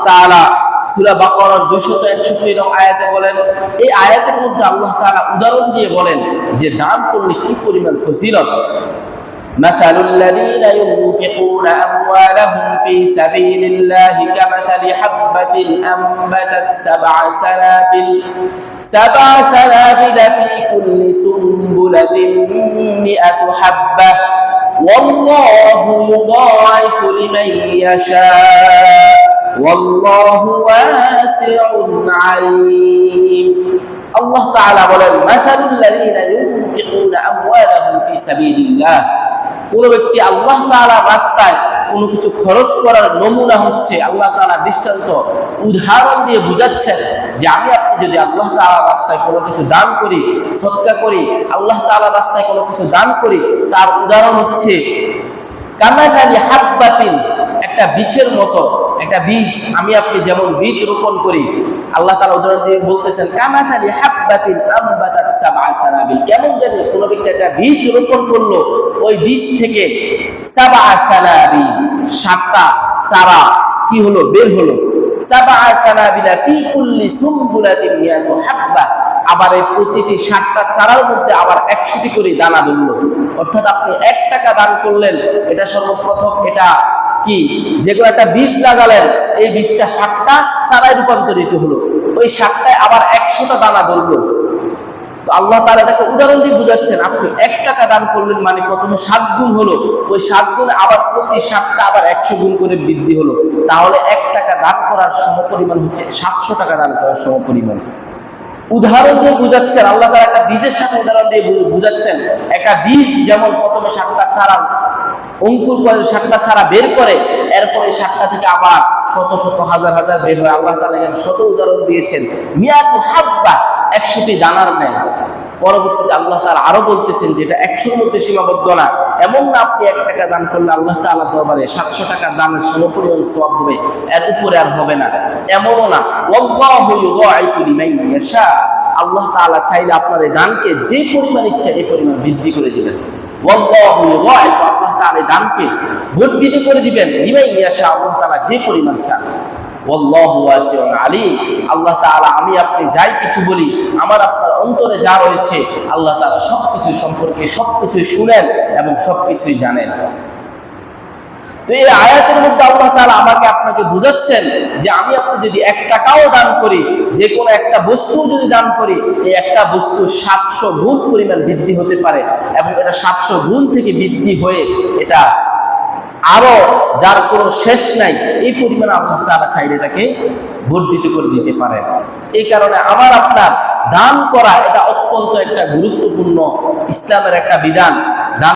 তাআলা সূরা বাকারার 261 নং আয়াতে বলেন, এই আয়াতের মধ্যে আল্লাহ তাআলা উদাহরণ দিয়ে বলেন যে দান করলে কি পরিমাণ ফজিলত। مثل الذين ينفقون أموالهم في سبيل الله كمثل حبة أنبتت سبع سنابل في كل سنبلة 100 حبة والله يضاعف لمن يشاء والله واسع عليم। আল্লাহ তাআলা বলেন, মাসালুল লাযীনা ইউনফিকুনা আমওয়ালাহুম ফি সাবিলিল্লাহ, কোন ব্যক্তি আল্লাহ তাআলার রাস্তায় কোনো কিছু খরচ করার নমুনা হচ্ছে আল্লাহ তাআলা দৃষ্টান্ত উদাহরণ দিয়ে বুঝাচ্ছেন যে আমি আপনি যদি আল্লাহ তাআলার রাস্তায় কোনো কিছু দান করি, সদকা করি, আল্লাহ তাআলার রাস্তায় কোনো কিছু দান করি, তার উদাহরণ হচ্ছে কামাসালি হাব্বাতিন, একটা বীজের মতো। একটা বীজ, আমি আপনি যেমন বীজ রোপণ করি, আল্লাহ তাআলা উদাহরণ দিয়ে বলতেছেন কামাসালি হাব্বাতিন আমবাতাত সাবআ সানাবিল, কেমন জানি কোন ব্যক্তি একটা বীজ রোপণ করলো, ওই বীজ থেকে সাবআ সানাবিল, 7টা চারা কি হলো, বের হলো। সাবআ সানাবিলা ফি কুল্লি সুনবুলাতিন 100 হাব্বা, আবার এই প্রতিটি 7টা চারার মধ্যে আবার 100টি করে দানা ধরলো। অর্থাৎ আপনি 1 টাকা দান করলেন, এটা সর্বপ্রথম এটা কি, যেগুলো একটা বীজ লাগালেন, এই বীজটা 7টা চারায় রূপান্তরিত হলো, ওই 7টায় আবার 100টা দানা ধরলো। তো আল্লাহ তাআলা এটাকে উদাহরণ দিয়ে বুঝাচ্ছেন, আপনি 1 টাকা দান করলেন মানে প্রথমে 7 গুণ হলো, ওই 7 গুণ আবার প্রতি 7টা আবার 100 গুণ করে বৃদ্ধি হলো। তাহলে 1 টাকা দান করার সমপরিমাণ হচ্ছে 700 টাকা দান করার সমপরিমাণ। উদাহরণ দিয়ে বুঝাচ্ছেন আল্লাহ তাআলা, একটা বীজের সাথে উদাহরণ দিয়ে বুঝাচ্ছেন। একটা বীজ যেমন প্রথমে 7টা চারা অঙ্কুর করে, 7টা চারা বের করে, এরপরে 7টা থেকে আবার শত শত হাজার হাজার বের হয়। আল্লাহ তাআলা এখানে শত উদাহরণ দিয়েছেন, 100 হাব্বা, 100টি দানার ন্যায়। পরবর্তীতে আল্লাহ তাআলা আরো বলতেছেন যেটা 100-র মধ্যে সীমাবদ্ধ না, এমন না আপনি 1 টাকা দান করলে আল্লাহ তাআলা দরবারে 700 টাকা দানের সমপরিমাণ সওয়াব হবে, এর উপরে আর হবে না, এমনও না। ওয়াল্লাহু ইউদাইফু লিমান ইয়াশা, আল্লাহ তাআলা চাইলে আপনার এই দানকে যে পরিমাণ ইচ্ছা এই পরিমাণ বৃদ্ধি করে দিবেন। ওয়াল্লাহু ইউদাইফু, আল্লাহ তাআলা দানকে বর্ধিত করে দিবেন, লিমান ইয়াশা, আল্লাহ তাআলা যে পরিমাণ চান। ওয়াল্লাহু ওয়াসিউন আলীম, আল্লাহ তাআলা আমি আপনি যাই কিছু বলি, আমার আপনার অন্তরে যা রয়েছে, আল্লাহ তাআলা সবকিছু সম্পর্কে সবকিছু শুনেন এবং সবকিছুই জানেন। তো এই আয়াতের মধ্যে আল্লাহ তাআলা আমাকে আপনাকে বুঝাচ্ছেন যে আমি আপনি যদি 1 টাকাও দান করি, যে কোনো একটা বস্তু যদি দান করি, এই একটা বস্তু 700 গুণ পরিমাণ বৃদ্ধি হতে পারে, এবং এটা 700 গুণ থেকে বৃদ্ধি হয়ে এটা আরো যার কোনো শেষ নাই, এই পরিমাণ আল্লাহ তাআলা চাইলে এটাকে বর্ধিত করে দিতে পারেন। এই কারণে আমার আপনার দান করা এটা অত্যন্ত একটা গুরুত্বপূর্ণ ইসলামের একটা বিধান।